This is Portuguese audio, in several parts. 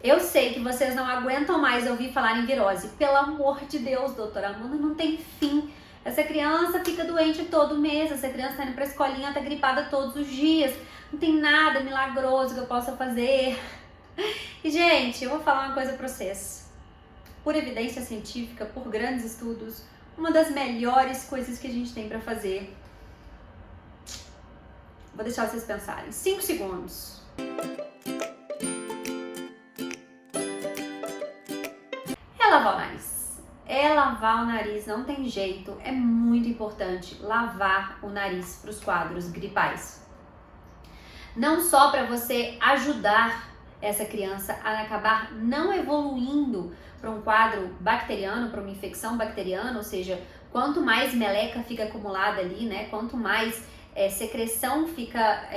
Eu sei que vocês não aguentam mais ouvir falar em virose. Pelo amor de Deus, doutora Amanda, não tem fim. Essa criança fica doente todo mês, essa criança tá indo pra escolinha, tá gripada todos os dias. Não tem nada milagroso que eu possa fazer. E, gente, eu vou falar uma coisa pra vocês. Por evidência científica, por grandes estudos, uma das melhores coisas que a gente tem pra fazer. Vou deixar vocês pensarem. 5 segundos. É lavar o nariz. É lavar o nariz, não tem jeito. É muito importante lavar o nariz para os quadros gripais. Não só para você ajudar essa criança a acabar não evoluindo para um quadro bacteriano, para uma infecção bacteriana, ou seja, quanto mais meleca fica acumulada ali, né? Quanto mais secreção fica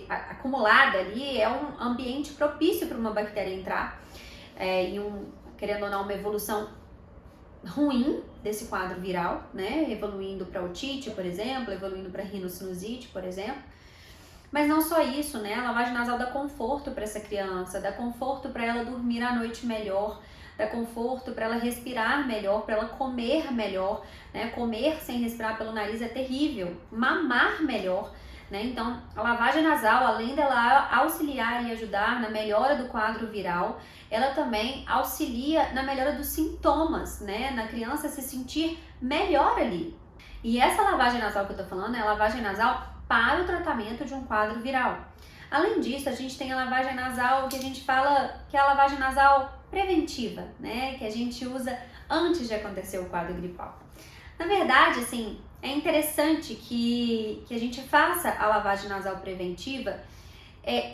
acumulada ali, é um ambiente propício para uma bactéria entrar querendo ou não, uma evolução ruim desse quadro viral, né? Evoluindo para otite, por exemplo, evoluindo para rinocinusite, por exemplo. Mas não só isso, né? A lavagem nasal dá conforto para essa criança, dá conforto para ela dormir à noite melhor, dá conforto para ela respirar melhor, para ela comer melhor, né? Comer sem respirar pelo nariz é terrível, mamar melhor, né? Então, a lavagem nasal, além dela auxiliar e ajudar na melhora do quadro viral, ela também auxilia na melhora dos sintomas, né? Na criança se sentir melhor ali. E essa lavagem nasal que eu tô falando é a lavagem nasal para o tratamento de um quadro viral. Além disso, a gente tem a lavagem nasal que a gente fala que é a lavagem nasal preventiva, né? Que a gente usa antes de acontecer o quadro gripal. Na verdade, assim, é interessante que a gente faça a lavagem nasal preventiva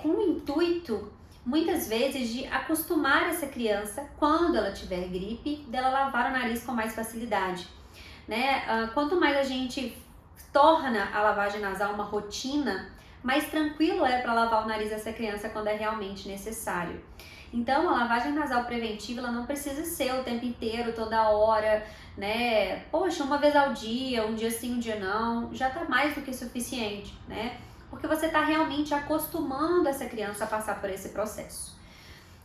com o intuito, muitas vezes, de acostumar essa criança, quando ela tiver gripe, dela lavar o nariz com mais facilidade, né? Quanto mais a gente torna a lavagem nasal uma rotina, mais tranquilo é para lavar o nariz dessa criança quando é realmente necessário. Então, a lavagem nasal preventiva, ela não precisa ser o tempo inteiro, toda hora, né? Poxa, uma vez ao dia, um dia sim, um dia não, já tá mais do que suficiente, né? Porque você tá realmente acostumando essa criança a passar por esse processo.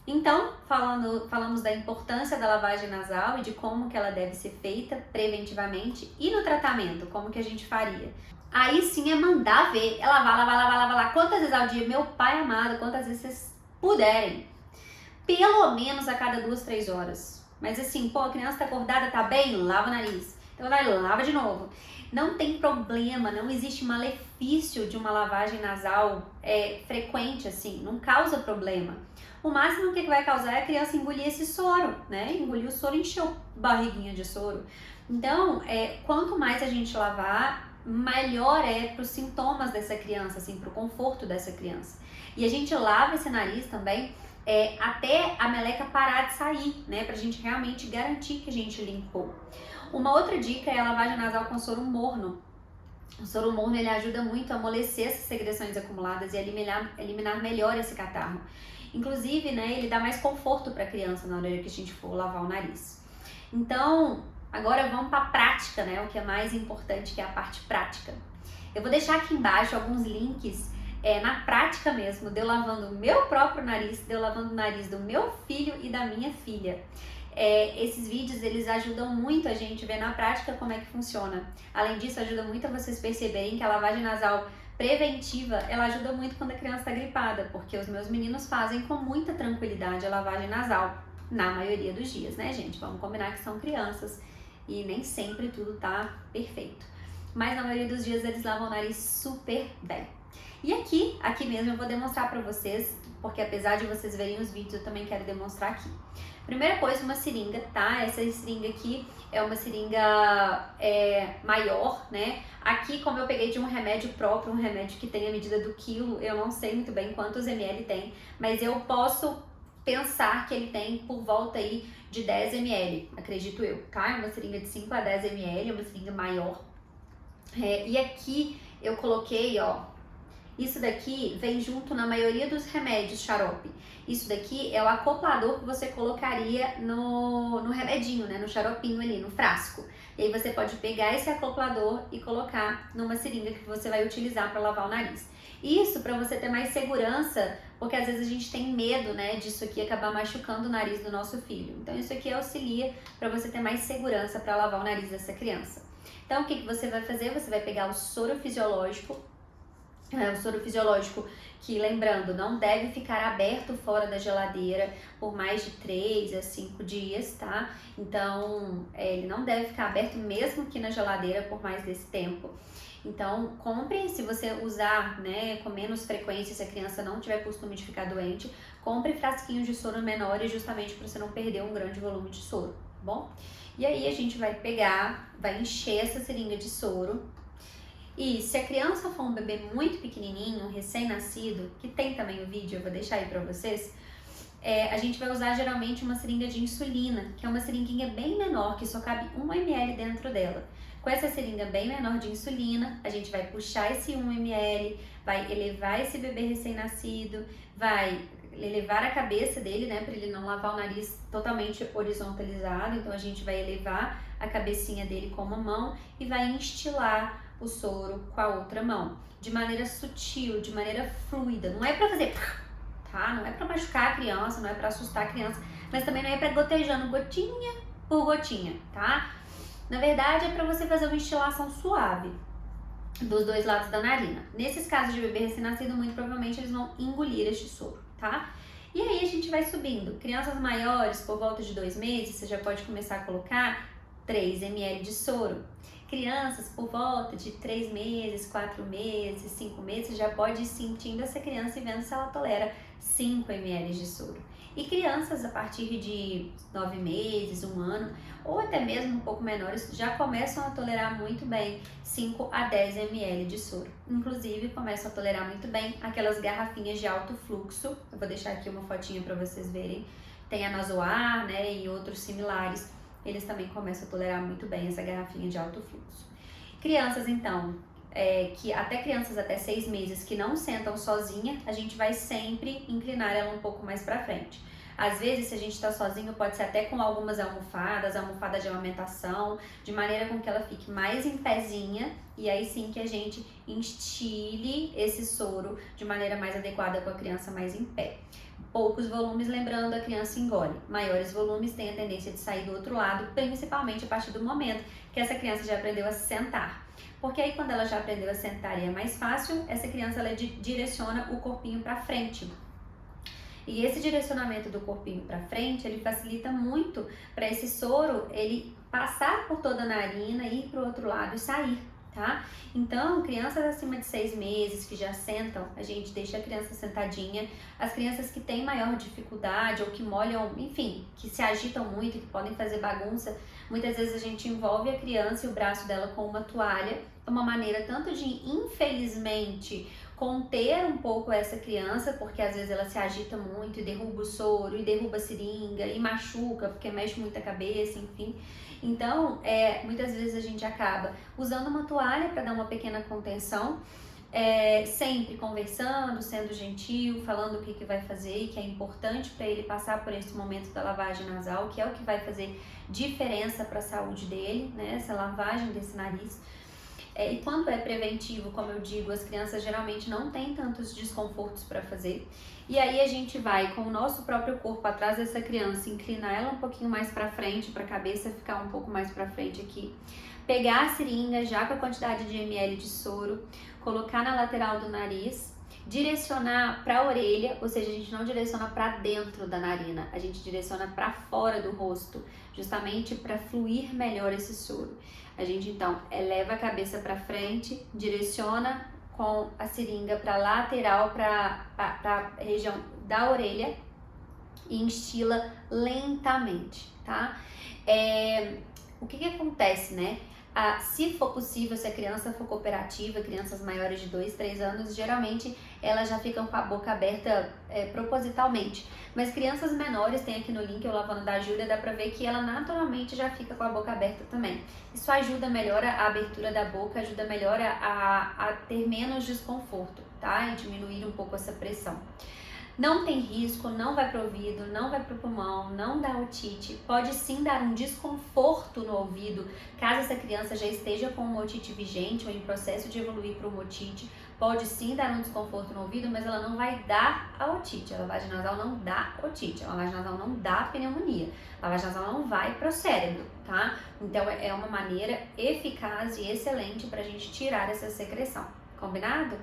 Então, falamos da importância da lavagem nasal e de como que ela deve ser feita preventivamente e no tratamento, como que a gente faria. Aí sim é mandar ver, é lavar, quantas vezes ao dia, meu pai amado, quantas vezes vocês puderem. Pelo menos a cada 2, 3 horas. Mas assim, pô, a criança tá acordada, tá bem? Lava o nariz. Então vai, lava de novo. Não tem problema, não existe malefício de uma lavagem nasal frequente assim, não causa problema. O máximo que vai causar é a criança engolir esse soro, né? Engolir o soro, encheu barriguinha de soro. Então, quanto mais a gente lavar, melhor é para os sintomas dessa criança, assim, para o conforto dessa criança. E a gente lava esse nariz também até a meleca parar de sair, né? Pra gente realmente garantir que a gente limpou. Uma outra dica é a lavagem nasal com soro morno. O soro morno, ele ajuda muito a amolecer essas secreções acumuladas e eliminar melhor esse catarro. Inclusive, né, ele dá mais conforto para a criança na hora que a gente for lavar o nariz. Então, agora vamos para a prática, né? O que é mais importante, que é a parte prática. Eu vou deixar aqui embaixo alguns links na prática mesmo, de eu lavando o meu próprio nariz, de eu lavando o nariz do meu filho e da minha filha. Esses vídeos, eles ajudam muito a gente ver na prática como é que funciona. Além disso, ajuda muito a vocês perceberem que a lavagem nasal preventiva, ela ajuda muito quando a criança está gripada, porque os meus meninos fazem com muita tranquilidade a lavagem nasal, na maioria dos dias, né, gente? Vamos combinar que são crianças e nem sempre tudo tá perfeito. Mas na maioria dos dias eles lavam o nariz super bem. E aqui mesmo eu vou demonstrar para vocês, porque apesar de vocês verem os vídeos, eu também quero demonstrar aqui. Primeira coisa, uma seringa, tá? Essa seringa aqui é uma seringa maior, né? Aqui, como eu peguei de um remédio próprio, um remédio que tem a medida do quilo, eu não sei muito bem quantos ml tem, mas eu posso pensar que ele tem por volta aí de 10 ml, acredito eu, tá? É uma seringa de 5 a 10 ml, é uma seringa maior. E aqui eu coloquei, ó, isso daqui vem junto na maioria dos remédios xarope. Isso daqui é o acoplador que você colocaria no remedinho, né? No xaropinho ali, no frasco. E aí você pode pegar esse acoplador e colocar numa seringa que você vai utilizar para lavar o nariz. Isso para você ter mais segurança, porque às vezes a gente tem medo, né, disso aqui acabar machucando o nariz do nosso filho. Então isso aqui auxilia para você ter mais segurança para lavar o nariz dessa criança. Então o que você vai fazer? Você vai pegar o soro fisiológico, que, lembrando, não deve ficar aberto fora da geladeira por mais de 3 a 5 dias, tá? Então, ele não deve ficar aberto mesmo que na geladeira por mais desse tempo. Então, compre, se você usar, né, com menos frequência, se a criança não tiver costume de ficar doente, compre frasquinhos de soro menores justamente para você não perder um grande volume de soro, tá bom? E aí a gente vai pegar, vai encher essa seringa de soro. E se a criança for um bebê muito pequenininho, recém-nascido, que tem também o vídeo, eu vou deixar aí pra vocês, a gente vai usar geralmente uma seringa de insulina, que é uma seringuinha bem menor, que só cabe 1 ml dentro dela. Com essa seringa bem menor de insulina, a gente vai puxar esse 1 ml, vai elevar esse bebê recém-nascido, vai elevar a cabeça dele, né, para ele não lavar o nariz totalmente horizontalizado. Então a gente vai elevar a cabecinha dele com uma mão e vai instilar o soro com a outra mão, de maneira sutil, de maneira fluida. Não é para fazer, tá? Não é para machucar a criança, não é para assustar a criança, mas também não é para gotejando gotinha por gotinha, tá? Na verdade é para você fazer uma instilação suave dos dois lados da narina. Nesses casos de bebê recém-nascido, muito provavelmente eles vão engolir este soro, tá? E aí a gente vai subindo. Crianças maiores, por volta de 2 meses, você já pode começar a colocar 3 ml de soro. Crianças por volta de 3 meses, 4 meses, 5 meses, já pode ir sentindo essa criança e vendo se ela tolera 5 ml de soro. E crianças a partir de 9 meses, 1 ano, ou até mesmo um pouco menores, já começam a tolerar muito bem 5 a 10 ml de soro. Inclusive, começam a tolerar muito bem aquelas garrafinhas de alto fluxo. Eu vou deixar aqui uma fotinha para vocês verem. Tem a Nasoar, né, e outros similares. Eles também começam a tolerar muito bem essa garrafinha de alto fluxo. Crianças, então, crianças até 6 meses que não sentam sozinha, a gente vai sempre inclinar ela um pouco mais para frente. Às vezes, se a gente está sozinho, pode ser até com algumas almofada de amamentação, de maneira com que ela fique mais em pezinha, e aí sim que a gente instile esse soro de maneira mais adequada com a criança mais em pé. Poucos volumes, lembrando, a criança engole. Maiores volumes têm a tendência de sair do outro lado, principalmente a partir do momento que essa criança já aprendeu a sentar. Porque aí quando ela já aprendeu a sentar e é mais fácil, essa criança ela direciona o corpinho para frente. E esse direcionamento do corpinho para frente, ele facilita muito para esse soro ele passar por toda a narina, ir para o outro lado e sair, tá? Então, crianças acima de 6 meses que já sentam, a gente deixa a criança sentadinha. As crianças que têm maior dificuldade ou que molham, enfim, que se agitam muito, que podem fazer bagunça, muitas vezes a gente envolve a criança e o braço dela com uma toalha. É uma maneira tanto de, infelizmente, conter um pouco essa criança, porque às vezes ela se agita muito e derruba o soro, e derruba a seringa, e machuca, porque mexe muito a cabeça, enfim. Então, muitas vezes a gente acaba usando uma toalha para dar uma pequena contenção, sempre conversando, sendo gentil, falando o que vai fazer e que é importante para ele passar por esse momento da lavagem nasal, que é o que vai fazer diferença para a saúde dele, né? Essa lavagem desse nariz. E quando é preventivo, como eu digo, as crianças geralmente não têm tantos desconfortos para fazer. E aí a gente vai com o nosso próprio corpo atrás dessa criança, inclinar ela um pouquinho mais para frente, para a cabeça ficar um pouco mais para frente aqui. Pegar a seringa já com a quantidade de ml de soro, colocar na lateral do nariz, direcionar para a orelha, ou seja, a gente não direciona para dentro da narina, a gente direciona para fora do rosto, justamente para fluir melhor esse soro. A gente então eleva a cabeça para frente, direciona com a seringa para lateral, para a região da orelha e instila lentamente, tá? O que acontece, né? Se for possível, se a criança for cooperativa, crianças maiores de 2, 3 anos, geralmente elas já ficam com a boca aberta propositalmente. Mas crianças menores, tem aqui no link o Lavando da Júlia, dá pra ver que ela naturalmente já fica com a boca aberta também. Isso ajuda, melhora a abertura da boca, ajuda melhora a ter menos desconforto, tá? E diminuir um pouco essa pressão. Não tem risco, não vai pro ouvido, não vai pro pulmão, não dá otite. Pode sim dar um desconforto no ouvido, caso essa criança já esteja com uma otite vigente ou em processo de evoluir para uma otite. Pode sim dar um desconforto no ouvido, mas ela não vai dar a otite. A lavagem nasal não dá otite, a lavagem nasal não dá pneumonia. A lavagem nasal não vai pro cérebro, tá? Então é uma maneira eficaz e excelente pra gente tirar essa secreção. Combinado?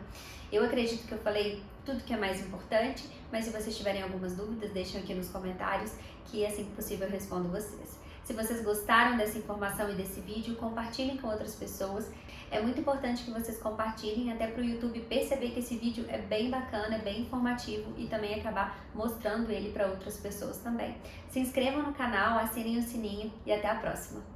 Eu acredito que eu falei tudo que é mais importante, mas se vocês tiverem algumas dúvidas, deixem aqui nos comentários que assim que possível eu respondo vocês. Se vocês gostaram dessa informação e desse vídeo, compartilhem com outras pessoas. É muito importante que vocês compartilhem até para o YouTube perceber que esse vídeo é bem bacana, é bem informativo e também acabar mostrando ele para outras pessoas também. Se inscrevam no canal, assinem o sininho e até a próxima!